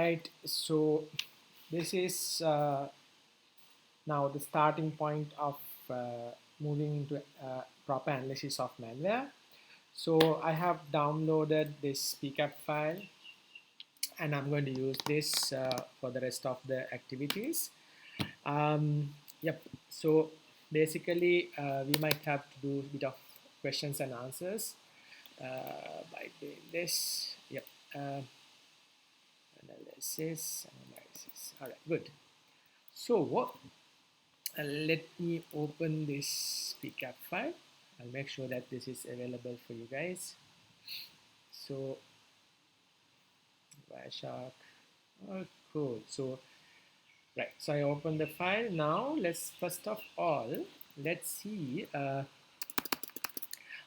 right, so this is now the starting point of moving into proper analysis of malware. So I have downloaded this pcap file and I'm going to use this for the rest of the activities. Yep, so basically we might have to do a bit of questions and answers by doing this. Yep, analysis. All right, good. So let me open this pcap file. I'll make sure that this is available for you guys. So Wireshark. Oh, cool. So right, so I open the file. Now let's first of all let's see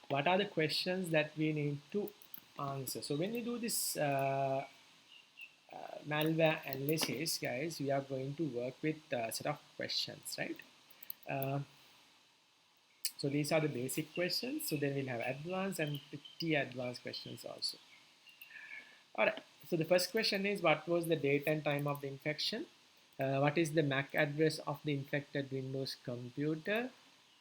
what are the questions that we need to answer. So when you do this malware analysis, guys, we are going to work with a set of questions, right? So these are the basic questions. So then we'll have advanced and pretty advanced questions also. All right. So the first question is, what was the date and time of the infection? What is the MAC address of the infected Windows computer?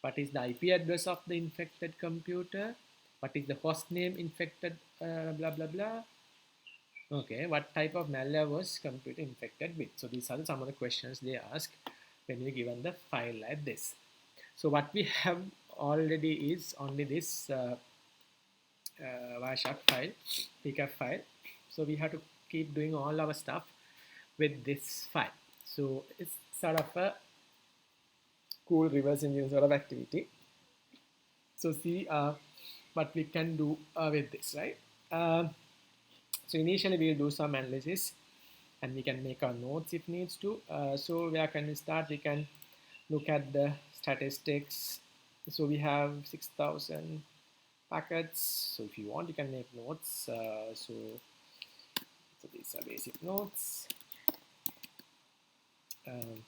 What is the IP address of the infected computer? What is the host name infected? Blah blah blah. Okay, what type of malware was computer infected with? So these are some of the questions they ask when you're given the file like this. So what we have already is only this Wireshark file, pcap file. So we have to keep doing all our stuff with this file. So it's sort of a cool reverse engineering sort of activity. So see what we can do with this, right? So initially we'll do some analysis and we can make our notes if needs to. So where can we start? We can look at the statistics. So we have 6,000 packets. So if you want, you can make notes. So these are basic notes. Okay.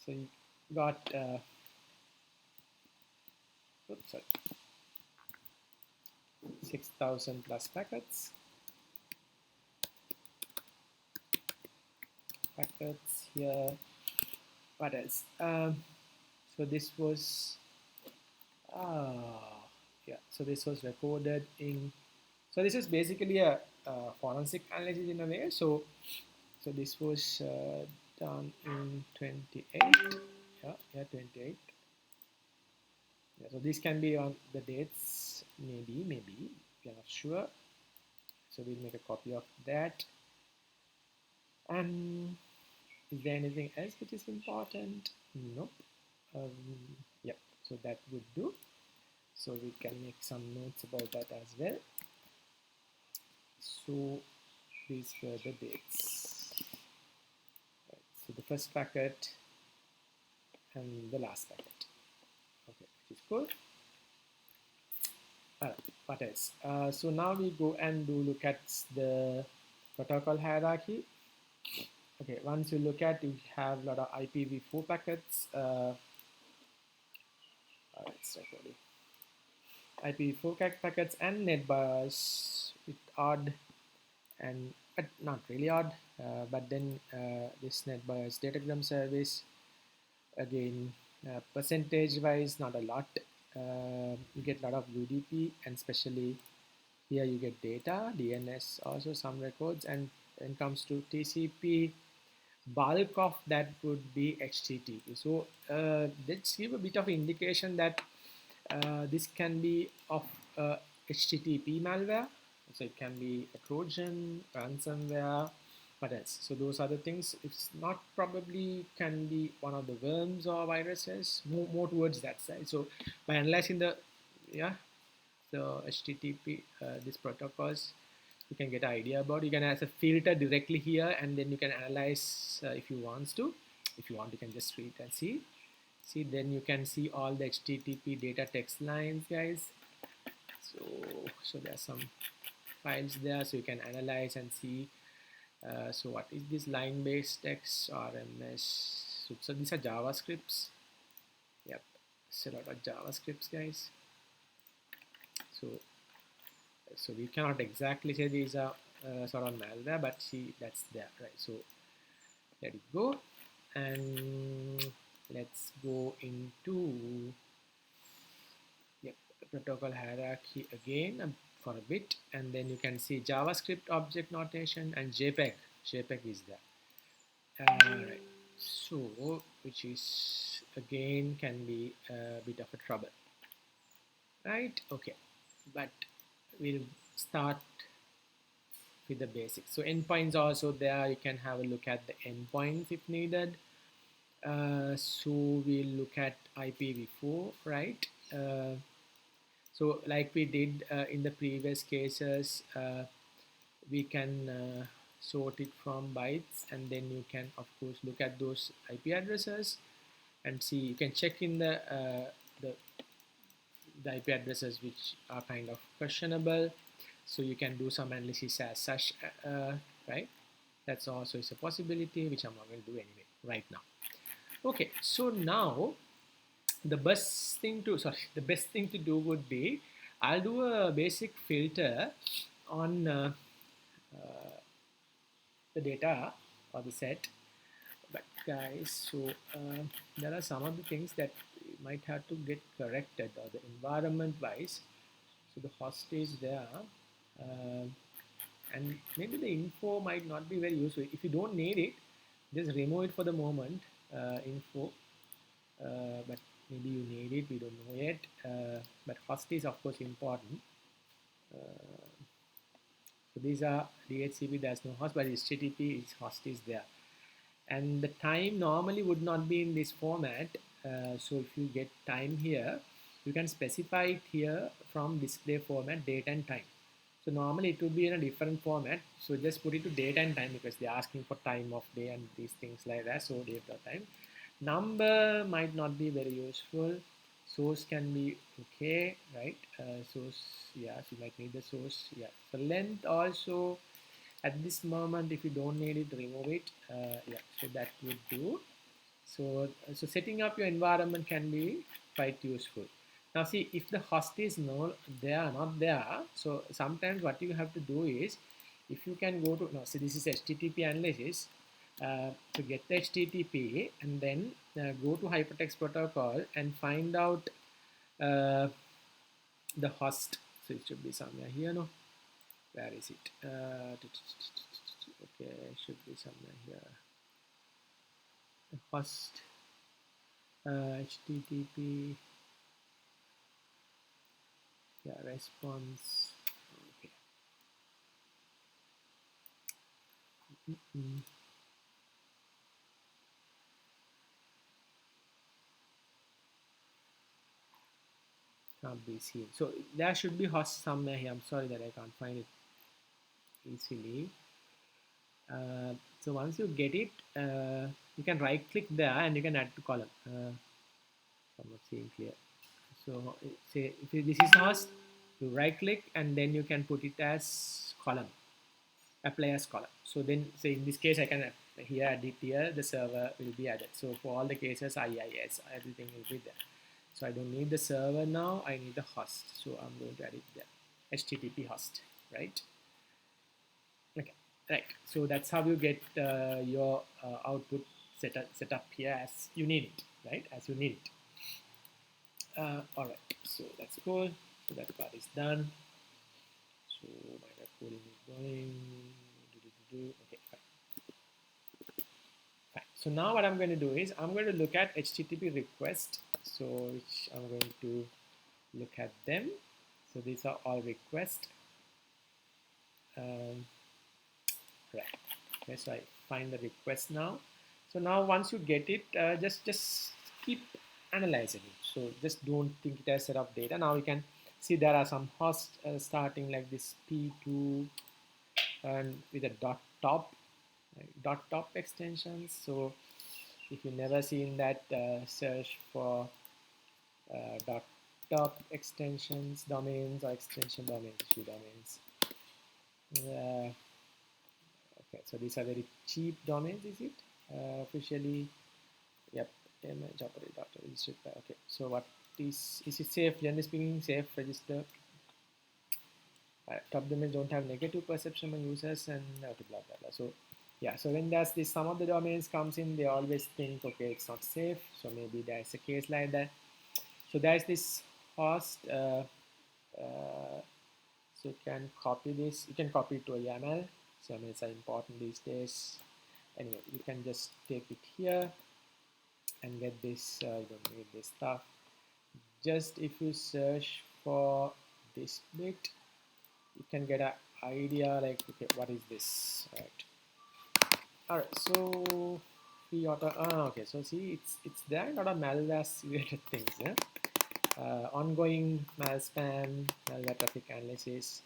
So you got oops, sorry, 6,000 plus packets. Packets here. What else? So this was yeah. So this was recorded in. So this is basically a forensic analysis in a way. So this was done in 28. Yeah, 28. Yeah, so this can be on the dates, maybe we are not sure. So we'll make a copy of that. And is there anything else which is important? Nope. Yeah, so that would do. So we can make some notes about that as well. So these were the dates. Right, so the first packet and the last packet. Okay, which is good. What else? So now we go and look at the protocol hierarchy. Okay, once you look at, you have a lot of IPv4 packets. It's recording. IPv4 packets and net bars with odd and not really odd, but then this net bars datagram service again percentage wise not a lot. You get a lot of UDP and especially here you get data, DNS also some records, and when it comes to TCP, bulk of that would be HTTP. So let's give a bit of indication that this can be of HTTP malware. So it can be a Trojan, ransomware, what else? So those are the things. It's not probably can be one of the worms or viruses, more towards that side. So by analyzing the HTTP, these protocols, you can get an idea about. You can as a filter directly here, and then you can analyze if you want to. If you want, you can just read and see. Then you can see all the HTTP data text lines, guys. So there are some files there, so you can analyze and see. So what is this line-based text RMS? So these are JavaScripts. Yep, it's a lot of JavaScripts, guys. So So we cannot exactly say these are sort of malware, but see, that's there, right? So let it go, and let's go into, yep, protocol hierarchy again for a bit, and then you can see JavaScript object notation and JPEG. JPEG is there. Right. So, which is again can be a bit of a trouble, right? Okay, but we'll start with the basics. So endpoints also there. You can have a look at the endpoints if needed. So we'll look at IPv4, right? So like we did in the previous cases, we can sort it from bytes, and then you can of course look at those IP addresses and see. You can check in the, the IP addresses which are kind of questionable, so you can do some analysis as such, right? That's also is a possibility, which I'm not going to do anyway right now. Okay, so now the best thing to do would be, I'll do a basic filter on the data or the set. But guys, so there are some of the things that might have to get corrected, or the environment wise. So the host is there, uh, and maybe the info might not be very useful. If you don't need it, just remove it for the moment, info. But maybe you need it, we don't know yet. But host is of course important. So these are DHCP, there's no host, but HTTP is host is there. And the time normally would not be in this format. So if you get time here, you can specify it here from display format, date and time. So normally it would be in a different format. So just put it to date and time, because they're asking for time of day and these things like that. So date or time. Number might not be very useful. Source can be okay, right? Source, yes, you might need the source. Yeah. So length also, at this moment, if you don't need it, remove it. Yeah, so that would do. So setting up your environment can be quite useful. Now see, if the host is not there, so sometimes what you have to do is, if you can go to, now see, this is HTTP analysis, to get the HTTP, and then go to hypertext protocol and find out uh, the host. So it should be somewhere here, no? Where is it? Okay, it should be somewhere here. The host, HTTP, yeah, response. Okay. Can't be seen. So there should be host somewhere here. I'm sorry that I can't find it easily. So once you get it, you can right click there and you can add to column. I'm not seeing clear. So say if this is host, you right click and then you can put it as column, apply as column. So then say in this case I can here add it here, the server will be added. So for all the cases IIS, everything will be there. So I don't need the server now, I need the host. So I'm going to add it there, HTTP host, right? Okay, right. So that's how you get your output set up here as you need it, right? As you need it. All right, so that's cool. So that part is done. So my recording is going. Okay, fine. Fine. So now what I'm going to do is I'm going to look at HTTP request. So which I'm going to look at them. So these are all requests. Right. Okay, so I find the request now. So now once you get it, just keep analyzing it. So just don't think it as set of data. Now you can see there are some hosts starting like this P2 and with a dot top, right? Dot top extensions. So if you never seen that, search for dot top extensions, domains, or extension domains, few domains. Okay, so these are very cheap domains, is it? Officially, yep, image operator registered. Okay, so what is it safe? Generally speaking, safe register. top domains don't have negative perception on users and blah blah blah. So yeah, so when there's this, some of the domains comes in, they always think, okay, it's not safe. So maybe there's a case like that. So there's this host. So you can copy this. You can copy it to a YAML. So YAMLs are important these days. Anyway, you can just take it here and get this. You don't need this stuff. Just if you search for this bit, you can get an idea like, okay, what is this, right? All right, so free auto. Okay, so see, it's there. A lot of malware related things. Yeah, ongoing mal spam, malware traffic analysis.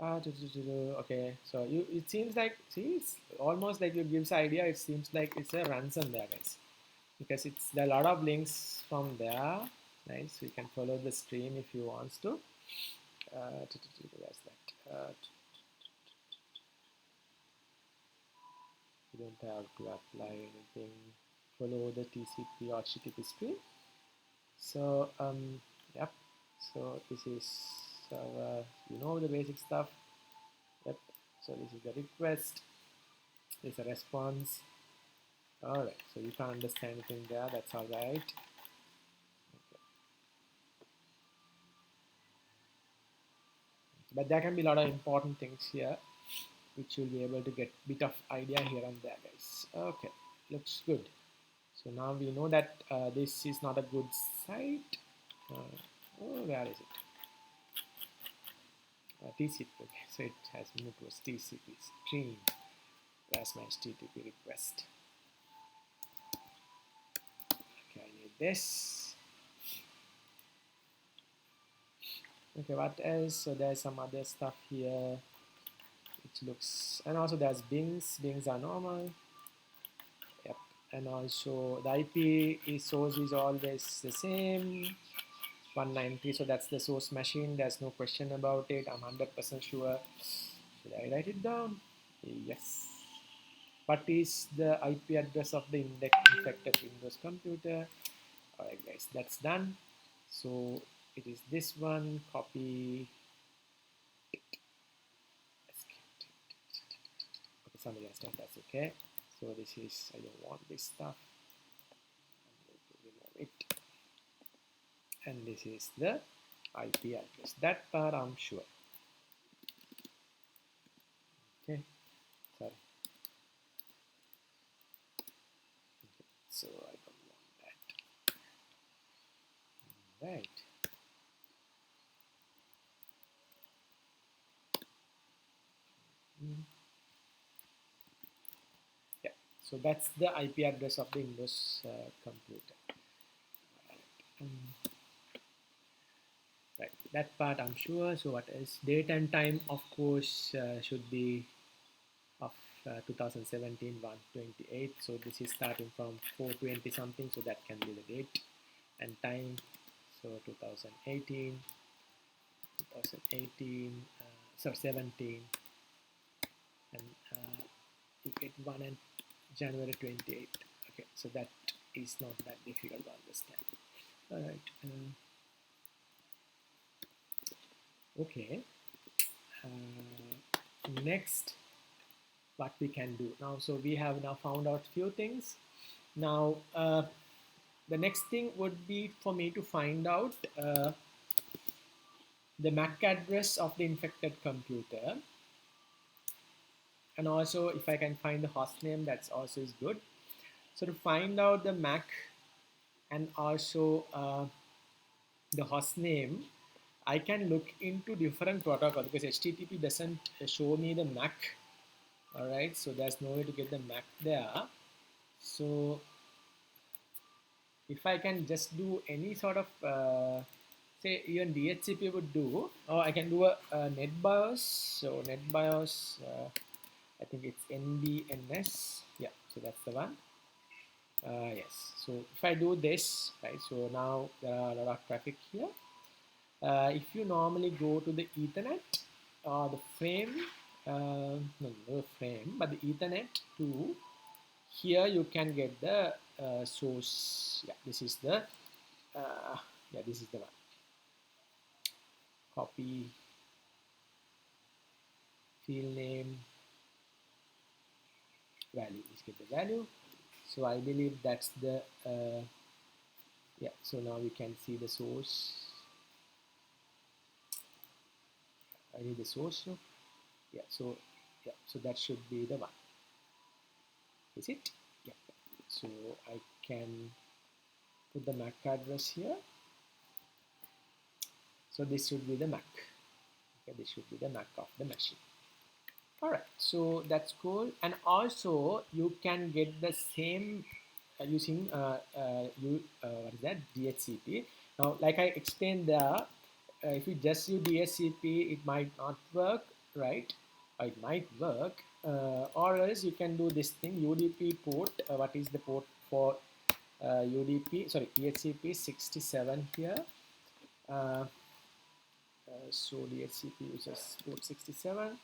Okay, so it seems like, see, it's almost like you gives idea. It seems like it's a ransomware, guys, because there are a lot of links from there. Nice, so you can follow the stream if you want to. Where's that? You don't have to apply anything. Follow the TCP or HTTP stream. So yep. So this is you know the basic stuff. Yep. So this is the request. This is a response. All right. So you can't understand anything there. That's all right. Okay. But there can be a lot of important things here, which you'll be able to get a bit of idea here and there, guys. Okay. Looks good. So now we know that this is not a good site. Oh, where is it? TCP. Okay, so it has moved to TCP stream. Where's my HTTP request? Okay, I need this. Okay, what else? So there's some other stuff here, which looks, and also there's bings. Bings are normal. Yep, and also the IP source is always the same. 190, so that's the source machine. There's no question about it. I'm 100% sure. Should I write it down? Yes. What is the IP address of the infected Windows computer? Alright guys, that's done. So it is this one. Copy. Okay, somebody else done. That's okay. So this is, I don't want this stuff. I'm going to remove it. And this is the IP address. That part I'm sure. Okay, sorry. Okay. So I don't want that. Right. Yeah. So that's the IP address of the Windows computer. Right. That part I'm sure. So what else? Date and time, of course, should be of 2017 128. So this is starting from 420 something. So that can be the date and time. So 2018, 17, and you get one and January 28. Okay, so that is not that difficult to understand. All right. Okay. Next, what we can do now. So we have now found out few things. Now the next thing would be for me to find out the MAC address of the infected computer, and also if I can find the host name, that's also is good. So to find out the MAC and also the host name, I can look into different protocol, because HTTP doesn't show me the MAC. All right, so there's no way to get the MAC there. So if I can just do any sort of say even DHCP would do, or I can do a NetBIOS. So NetBIOS, I think it's NBNS. Yeah, so that's the one. Yes, so if I do this, right, so now there are a lot of traffic here. If you normally go to the Ethernet or the frame, no the frame, but the Ethernet to here, you can get the source. Yeah, this is the yeah, this is the one. Copy. field name value, let's get the value. So I believe that's the yeah, so now we can see the source. I need the source now. Yeah, so that should be the one. Is it? Yeah. So I can put the MAC address here. So this should be the MAC. Okay, this should be the MAC of the machine. All right, so that's cool. And also you can get the same using what is that, DHCP. Now, like I explained there, if you just use DHCP, it might not work, right? It might work, or else you can do this thing, UDP port. What is the port for UDP? Sorry, DHCP 67 here. So DHCP uses port 67.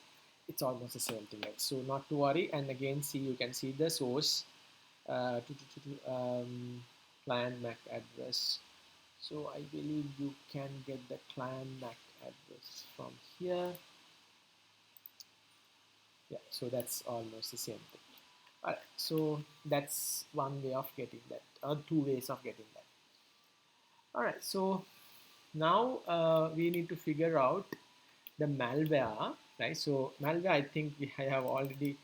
It's almost the same thing, right? So not to worry. And again, see, you can see the source client MAC address. So I believe you can get the client MAC address from here. Yeah, so that's almost the same thing. All right, so that's one way of getting that, or two ways of getting that. All right, so now we need to figure out the malware, right? So malware, I think I have already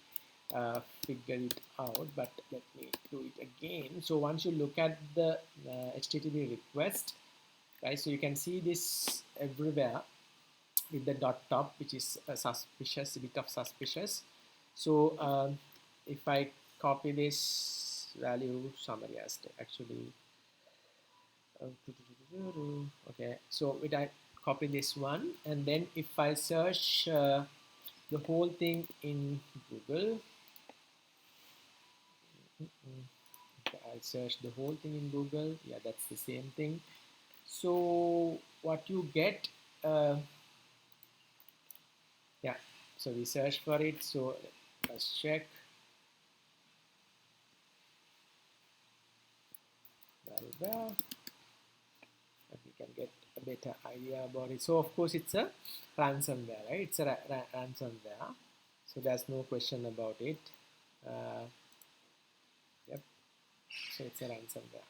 figured it out, but let me do it again. So once you look at the HTTP request, right, so you can see this everywhere with the dot top, which is suspicious, a bit of suspicious. So if I copy this value, somebody has to actually okay, so if I copy this one, and then if I search the whole thing in Google, okay, I'll search the whole thing in Google. Yeah, that's the same thing. So what you get, yeah, so we search for it. So let's check. Malware, and we can get a better idea about it. So of course it's a ransomware, right? It's a ransomware. So there's no question about it. Yep. So it's a ransomware.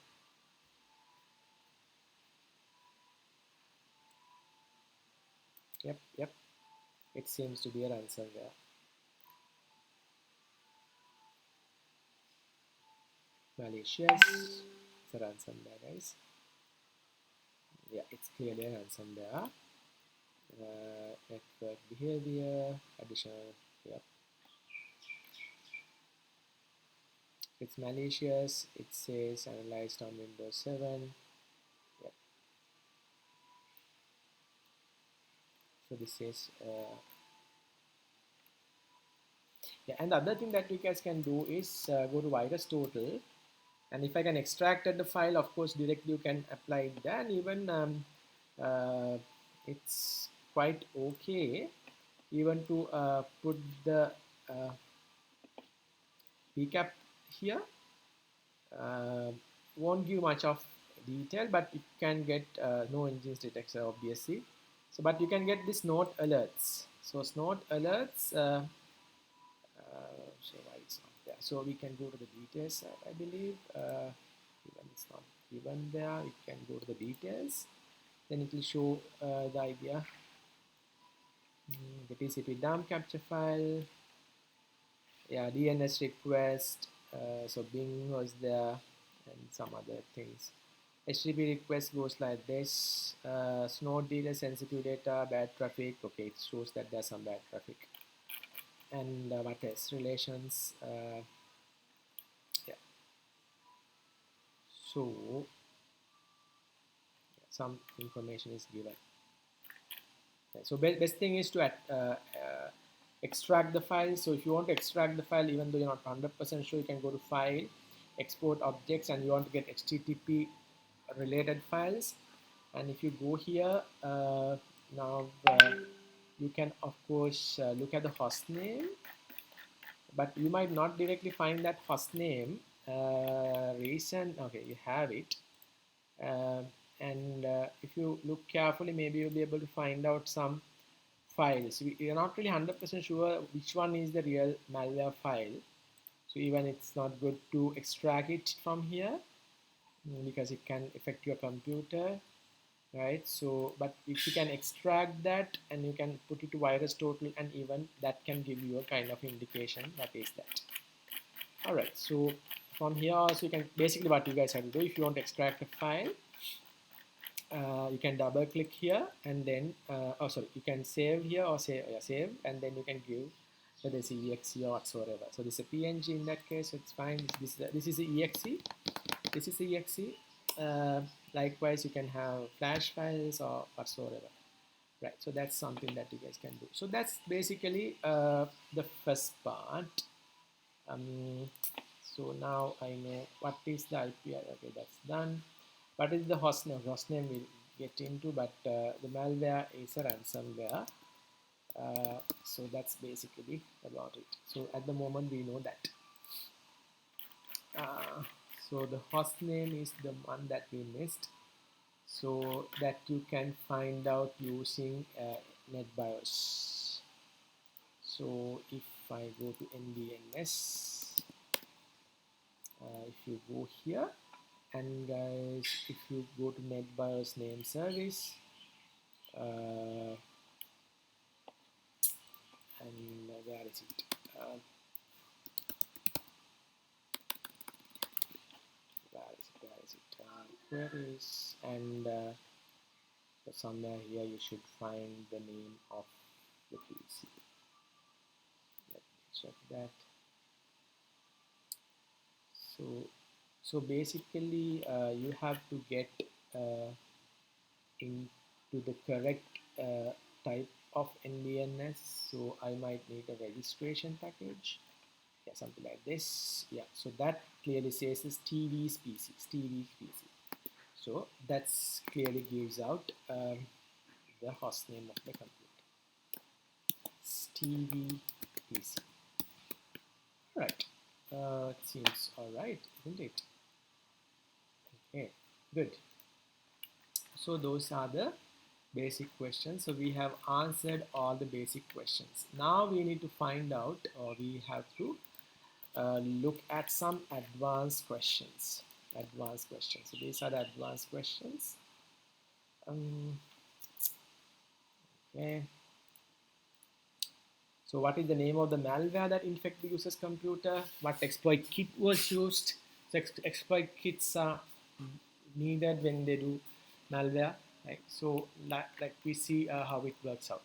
Yep. It seems to be a ransomware. Malicious. It's a ransomware, guys. Yeah, it's clearly a ransomware. Network behavior, additional. Yep. It's malicious. It says analyzed on Windows 7. Yep. So this is yeah. And the other thing that you guys can do is go to VirusTotal, and if I can extract the file, of course directly you can apply it there, and even it's quite okay even to put the recap here. Won't give much of detail, but you can get no engines detector obviously. So but you can get this note alerts. So note alerts, so why it's not there? So we can go to the details, I believe. Even it's not given there, we can go to the details. Then it will show the idea. The TCP dump capture file. Yeah, DNS request. So Bing was there, and some other things. HTTP request goes like this. Snort data, sensitive data, bad traffic. Okay, it shows that there's some bad traffic. And what else? Relations. Yeah. So some information is given. Okay, so best thing is to extract the file. So if you want to extract the file, even though you're not 100% sure, you can go to File, Export Objects, and you want to get HTTP related files. And if you go here, now you can of course look at the host name, but you might not directly find that host name. Recent, okay, you have it. And if you look carefully, maybe you'll be able to find out some files. We are not really 100% sure which one is the real malware file. So even it's not good to extract it from here because it can affect your computer, right? So, but if you can extract that and you can put it to virus total, and even that can give you a kind of indication that is that. All right, so from here also you can, basically what you guys have to do, if you want to extract a file, you can double click here and then oh sorry, you can save here or say save, and then you can give whether it's exe or whatsoever. So this is a png in that case, so it's fine. This is the exe, this is the exe. Likewise you can have flash files or whatsoever, right? So that's something that you guys can do. So that's basically the first part. So now I know what is the IP. Okay, that's done. What is the host name? Host name we'll get into, but the malware is a ransomware. So that's basically about it. So at the moment we know that. So the host name is the one that we missed. So that you can find out using NetBIOS. So if I go to NDNS, if you go here, and guys, if you go to NetBIOS name service, and where is it? Queries, and somewhere here you should find the name of the PC. Let me check that. So basically you have to get into the correct type of NDNS. So I might need a registration package, yeah, something like this. Yeah, so that clearly says is TV's PC, TV's PC. So that's clearly gives out the host name of the computer, TV PC. Right, it seems all right, isn't it? Okay, good. So those are the basic questions. So we have answered all the basic questions. Now we need to find out, or we have to look at some advanced questions. So these are the advanced questions. Okay. So what is the name of the malware that infect the user's computer? What exploit kit was used? So exploit kits are needed when they do malware, right? So like we see how it works out.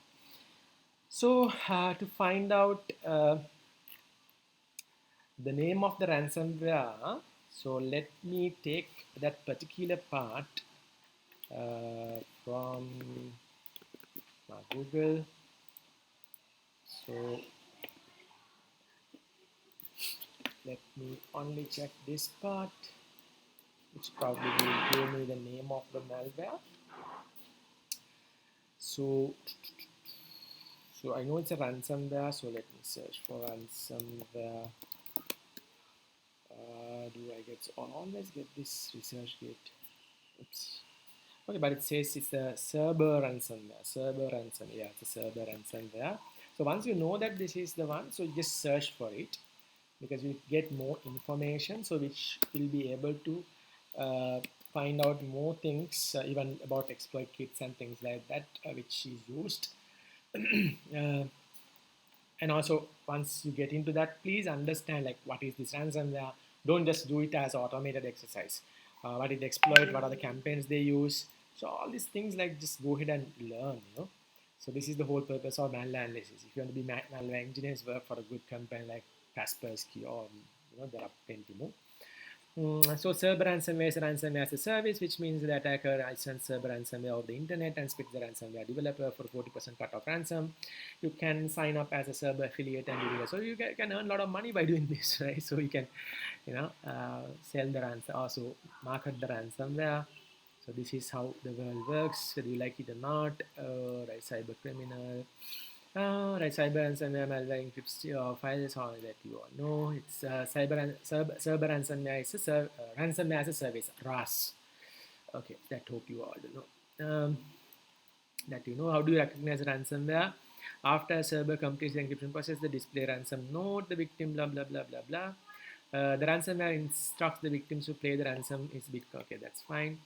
So to find out the name of the ransomware, so let me take that particular part from Google. So let me only check this part, which probably will give me the name of the malware. So I know it's a ransomware, so let me search for ransomware. Do I get, always get this research gate? Oops. Okay, but it says it's a Cerber ransomware. Yeah, it's a Cerber ransomware. So once you know that this is the one, so just search for it, because you get more information, so which will be able to find out more things, even about exploit kits and things like that, which is used. And also, once you get into that, please understand like what is this ransomware. Don't just do it as automated exercise. What is the exploit? What are the campaigns they use? So all these things, like, just go ahead and learn. So this is the whole purpose of malware analysis. If you want to be malware engineers, work for a good company like Kaspersky, or there are plenty more. So Cerber ransomware is a ransomware as a service, which means the attacker licenses Cerber ransomware over the internet and splits the ransomware developer for 40% cut of ransom. You can sign up as a Cerber affiliate and do that. So you can earn a lot of money by doing this, right? So you can, sell the ransom, also market the ransomware. So this is how the world works, whether you like it or not. Right, cyber criminal. Right, cyber ransomware malware encrypts your files, all that you all know. It's cyber ransomware is a ransomware as a service, RAS. Okay, that hope you all know. That you know. How do you recognize ransomware? After a server completes the encryption process, the display ransom node, the victim, blah, blah, blah, blah, blah. The ransomware instructs the victims to play the ransom is big. Okay, that's fine.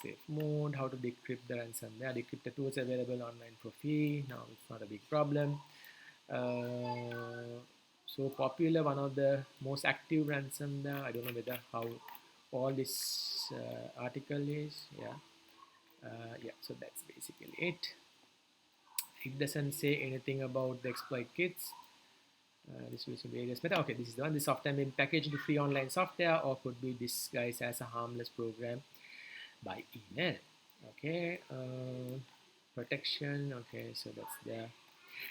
Safe mode, how to decrypt the ransomware. Decryptor tools available online for free. Now it's not a big problem. So popular, one of the most active ransomware. I don't know whether how all this article is. Yeah, so that's basically it. It doesn't say anything about the exploit kits. This was various meta. Okay, this is the one. The software may be packaged into free online software or could be disguised as a harmless program by email. Okay, protection. Okay, so that's there.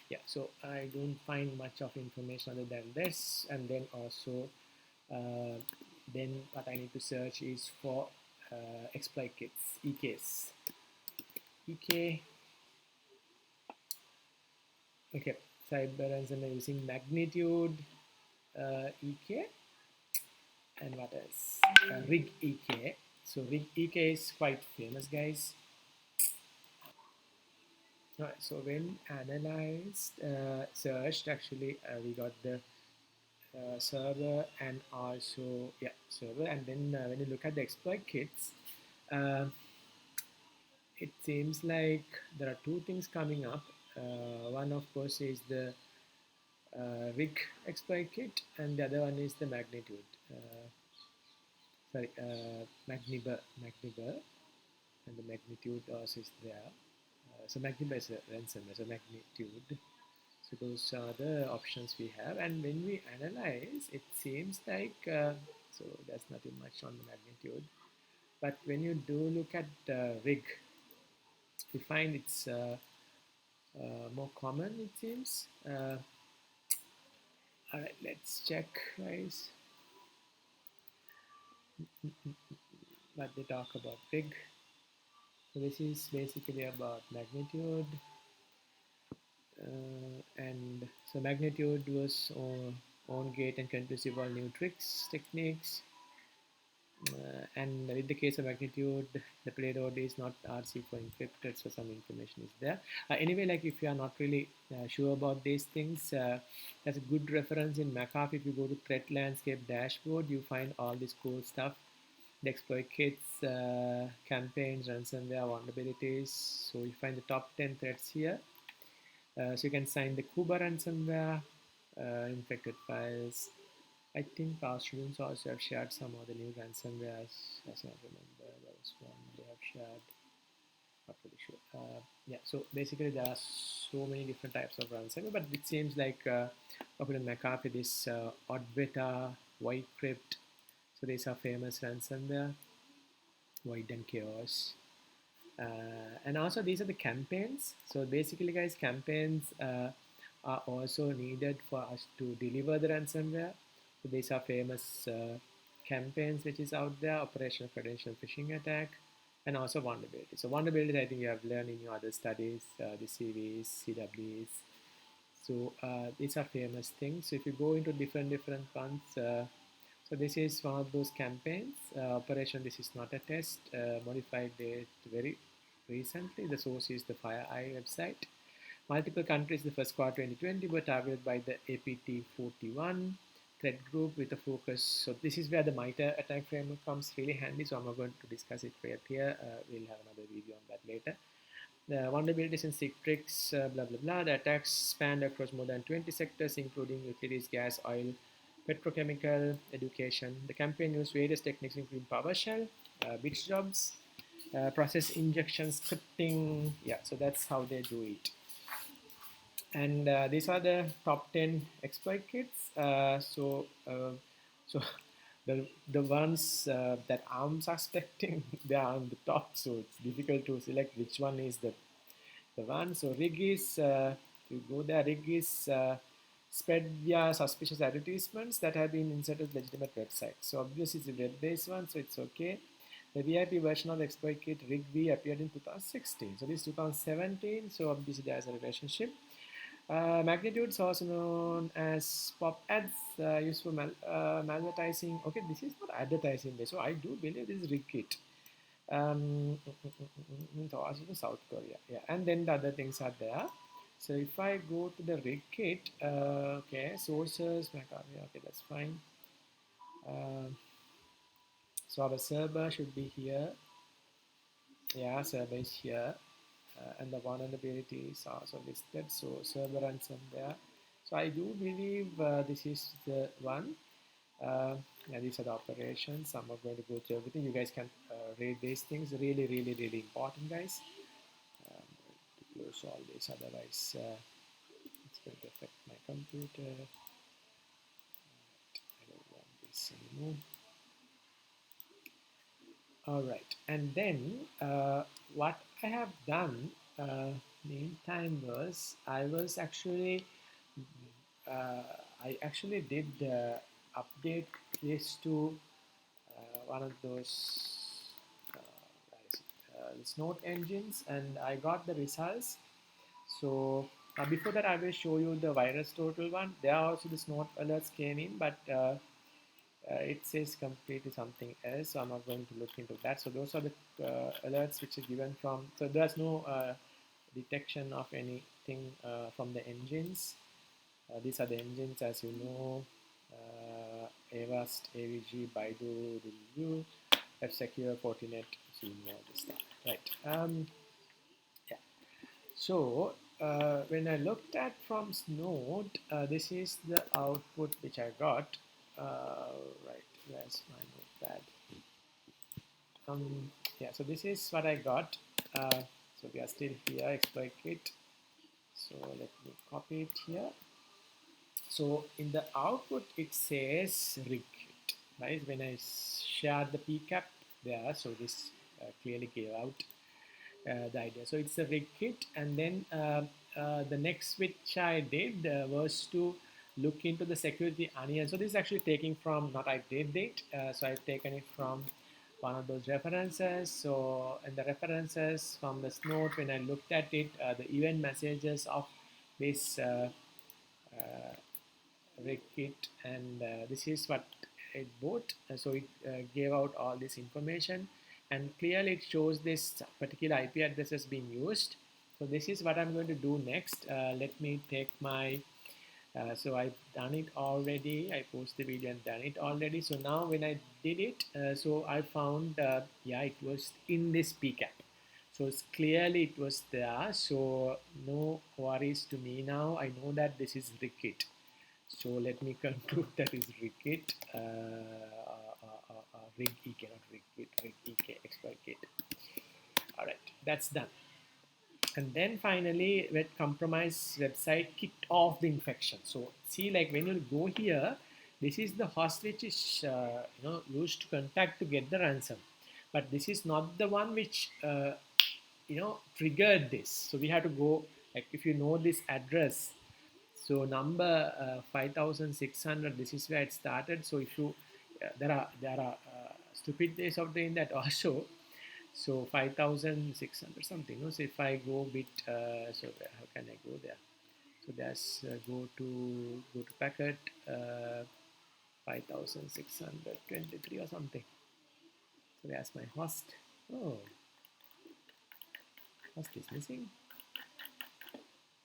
Yeah, so I don't find much of information other than this. And then also, uh, then what I need to search is for exploit kits, EKs. EK. Okay, cyber ransomware using magnitude EK, and what else? Rig EK. So Rig EK is quite famous, guys. Alright, so when analyzed, searched, actually, we got the server and also, yeah, server. And then when you look at the exploit kits, uh, it seems like there are two things coming up. One, of course, is the rig exploit kit, and the other one is the magnitude. Magniber, and the magnitude also is there. So Magniber is a ransomware, so magnitude. So those are the options we have, and when we analyze, it seems like so there's nothing much on the magnitude. But when you do look at rig, we find it's more common. It seems. All right, let's check, guys. What they talk about rig. So this is basically about magnitude. And so magnitude was on gate and conclusive all new tricks, techniques. And in the case of magnitude, the payload is not RC4 encrypted, so some information is there. Anyway, like if you are not really sure about these things, that's a good reference in McAfee. If you go to threat landscape dashboard, you find all this cool stuff. The exploit kits, campaigns, ransomware, vulnerabilities. So you find the top 10 threats here. So you can find the Kuba ransomware, infected files. I think our students also have shared some of the new ransomwares. I don't remember. There was one they have shared. Not really sure. Yeah, so basically there are so many different types of ransomware, but it seems like popular McAfee, this Oddbeta, White Crypt. So these are famous ransomware. Void and Chaos. And also these are the campaigns. So basically, guys, campaigns are also needed for us to deliver the ransomware. So these are famous campaigns which is out there: operational credential phishing attack, and also vulnerability. So vulnerability, I think you have learned in your other studies, the CVs, CWs. So these are famous things. So if you go into different ones, so this is one of those campaigns. Operation, this is not a test. Modified it very recently. The source is the FireEye website. Multiple countries, the first quarter 2020, were targeted by the APT41 threat group with a focus. So this is where the MITRE attack framework comes really handy. So I'm not going to discuss it right here. We'll have another video on that later. The vulnerabilities in Citrix, blah, blah, blah. The attacks spanned across more than 20 sectors, including utilities, gas, oil, petrochemical, education. The campaign used various techniques, including PowerShell, bitch jobs, process injection, scripting. Yeah, so that's how they do it. And these are the top 10 exploit kits. So the ones that I'm suspecting, they are on the top, so it's difficult to select which one is the one. So rig is, you go there, rig is spread via suspicious advertisements that have been inserted as legitimate websites. So obviously it's a web-based one, so it's okay. The VIP version of the exploit kit rig V appeared in 2016. So this is 2017, so obviously there's a relationship. Magnitudes, also known as pop ads, used for advertising. Okay, this is not advertising, so I do believe this is rig kit. So also South Korea, yeah, and then the other things are there. So if I go to the rig kit, okay, sources, okay, that's fine. So our server should be here. Yeah, server is here. And the vulnerabilities are also listed. So server ransom there. So I do believe this is the one. Yeah, these are the operations. I'm not going to go through everything. You guys can read these things. Really, really, really important, guys. To close all this, otherwise it's going to affect my computer. I don't want this anymore. All right, and then what I have done meantime was uh, I actually did update this to one of those Snort engines, and I got the results. So before that, I will show you the virus total one. There are also the Snort alerts came in, but it says completely something else, so I'm not going to look into that. So those are the alerts which are given from, so there's no detection of anything from the engines. These are the engines, as you know, Avast, AVG, Baidu, Review, F-Secure, Fortinet, so you know this stuff, right? Yeah. So when I looked at from Snort, this is the output which I got. Right, where's my notepad? Yeah, so this is what I got. So we are still here, exploit kit. So let me copy it here. So in the output, it says rig kit, right? When I share the pcap there, so this clearly gave out the idea. So it's a rig kit, and then the next which I did was to look into the security onion. So this is actually taking from, not I did it, so I've taken it from one of those references. So in the references from the Snort, when I looked at it, the event messages of this uh, rig kit, and this is what it bought. So it gave out all this information, and clearly it shows this particular IP address is being used. So this is what I'm going to do next. Let me take my so I've done it already. I posted the video and done it already. So now when I did it, so I found yeah, it was in this pcap. So it's clearly it was there. So no worries to me now. I know that this is rig kit. So let me conclude that is Rickit, rig EK, not Rickit, rig EK, exploit kit. All right, that's done. And then finally, when compromise website kicked off the infection. So see, like when you go here, this is the host which is used to contact to get the ransom. But this is not the one which triggered this. So we have to go, like if you know this address, so number 5600, this is where it started. So if you there are stupid ways of doing that also. So 5600 something. So if I go bit, so how can I go there? So there's go to packet 5623 or something. So there's my host. Oh, host is missing.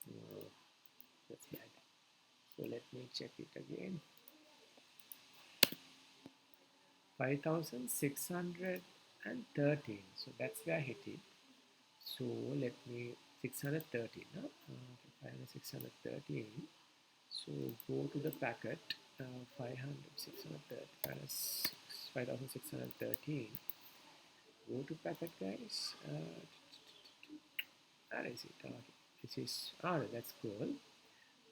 No, that's bad. So let me check it again. 5613. So that's where I hit it. So let me 613. Huh? 613. So go to the packet 500, 5613. Go to packet, guys. Where is it? This is that's cool.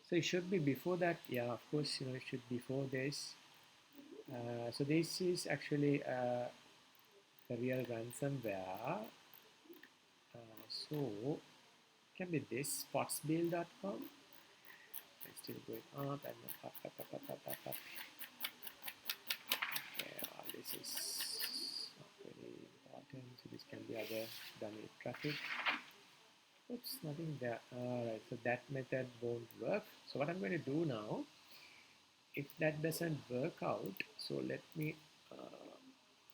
So it should be before that. Yeah, of course, it should be before this. So this is actually the real ransomware. So it can be this spotsbill.com. It's still going up and up. Okay, this is not very important. So this can be other dummy traffic. Oops, nothing there. Alright, so that method won't work. So what I'm going to do now, if that doesn't work out, so let me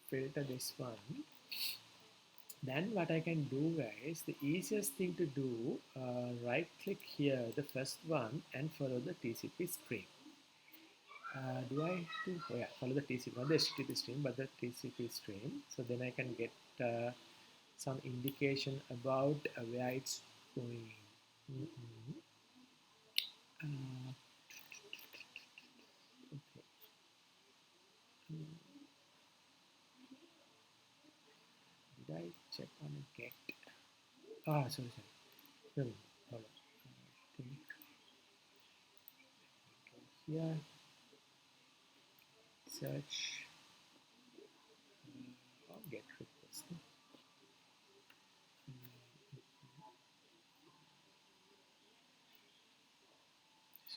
filter this one. then what I can do, guys, the easiest thing to do, right click here, the first one, and follow the TCP stream. Do I do, oh yeah, follow the TCP, not the HTTP stream, but the TCP stream. So then I can get some indication about where it's going. Uh, okay. Did I check on a get? Sorry. No, hold on. I think here, search, get request.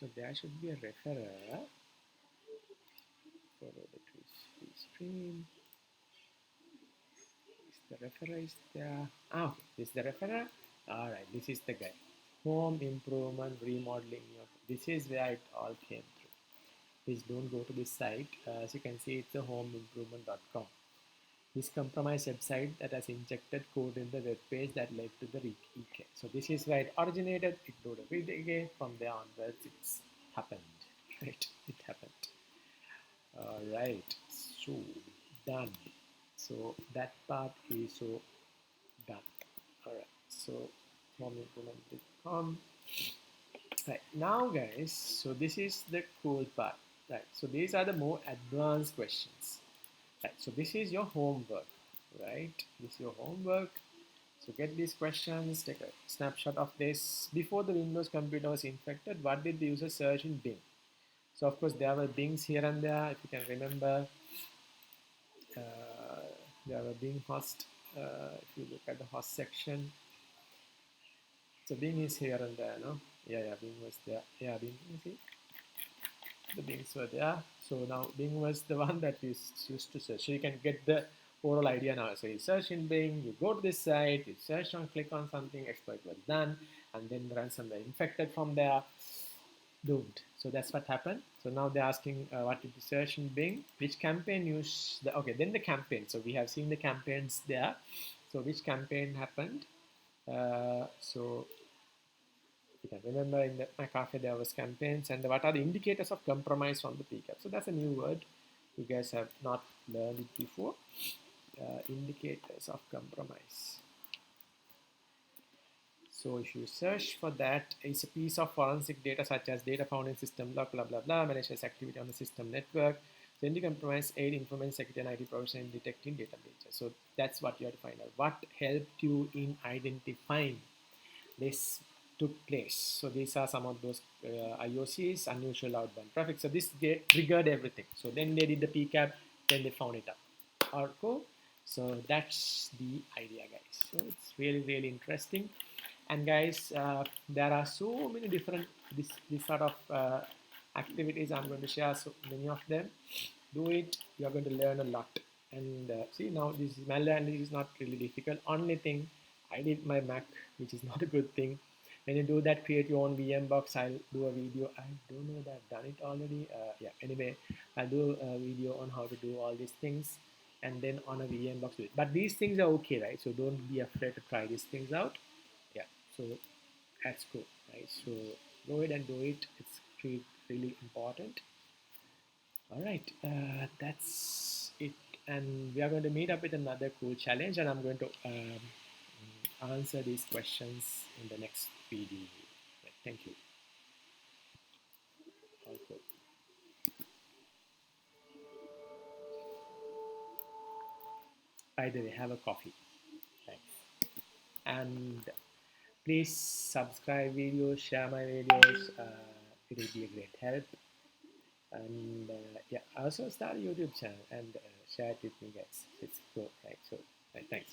So there should be a referrer for the TCP stream. The referrer is there. Okay, this is the referrer. All right, this is the guy. Home improvement remodeling. This is where it all came through. Please don't go to this site. As you can see, it's a homeimprovement.com. This compromised website that has injected code in the web page that led to the EK. So this is where it originated. It loaded again. From there onwards, it's happened. Right? It happened. All right. So done. So that part is so done. All right. So homeimprovement.com. Right now, guys. So this is the cool part. Right. So these are the more advanced questions. Right, so this is your homework, right? This is your homework. So get these questions, take a snapshot of this. Before the Windows computer was infected, what did the user search in Bing? So of course there were Bings here and there, if you can remember. There were Bing host, if you look at the host section. So Bing is here and there, no? Yeah, Bing was there. Yeah, Bing, you see? The Bings were there. So now Bing was the one that is used to search. So you can get the overall idea now. So you search in Bing, you go to this site, you search on, click on something, exploit was done, and then the ransomware infected from there, doomed. So that's what happened. So now they're asking what did you search in Bing, which campaign used the, okay, then the campaign. So we have seen the campaigns there. So which campaign happened? So you can remember in the McAfee there was campaigns, and what are the indicators of compromise from the PCAP. So that's a new word. You guys have not learned it before. Indicators of compromise. So if you search for that, it's a piece of forensic data such as data found in system log, blah, blah, blah, malicious activity on the system network. So ND compromise aid information security and IT professional in detecting data breaches. So that's what you have to find out. What helped you in identifying this took place? So these are some of those IOCs, unusual outbound traffic. So this triggered everything. So then they did the PCAP, then they found it up. All cool. So that's the idea, guys. So it's really interesting. And guys, there are so many different this sort of activities. I'm going to share so many of them. Do it. You are going to learn a lot. And see, now this is malware analysis is not really difficult. Only thing, I did my Mac, which is not a good thing. When you do that, create your own VM box. I'll do a video. I don't know that I've done it already. Yeah, anyway, I'll do a video on how to do all these things, and then on a VM box. But these things are okay, right? So don't be afraid to try these things out. Yeah, so that's cool, right? So go ahead and do it. It's really important. All right, that's it. And we are going to meet up with another cool challenge, and I'm going to answer these questions in the next video. Right, thank you. All cool. By the way, have a coffee. Thanks. And please subscribe videos, share my videos. It will be a great help. And yeah, I also start a YouTube channel and share it with me, guys. It's cool, right? So, right, thanks.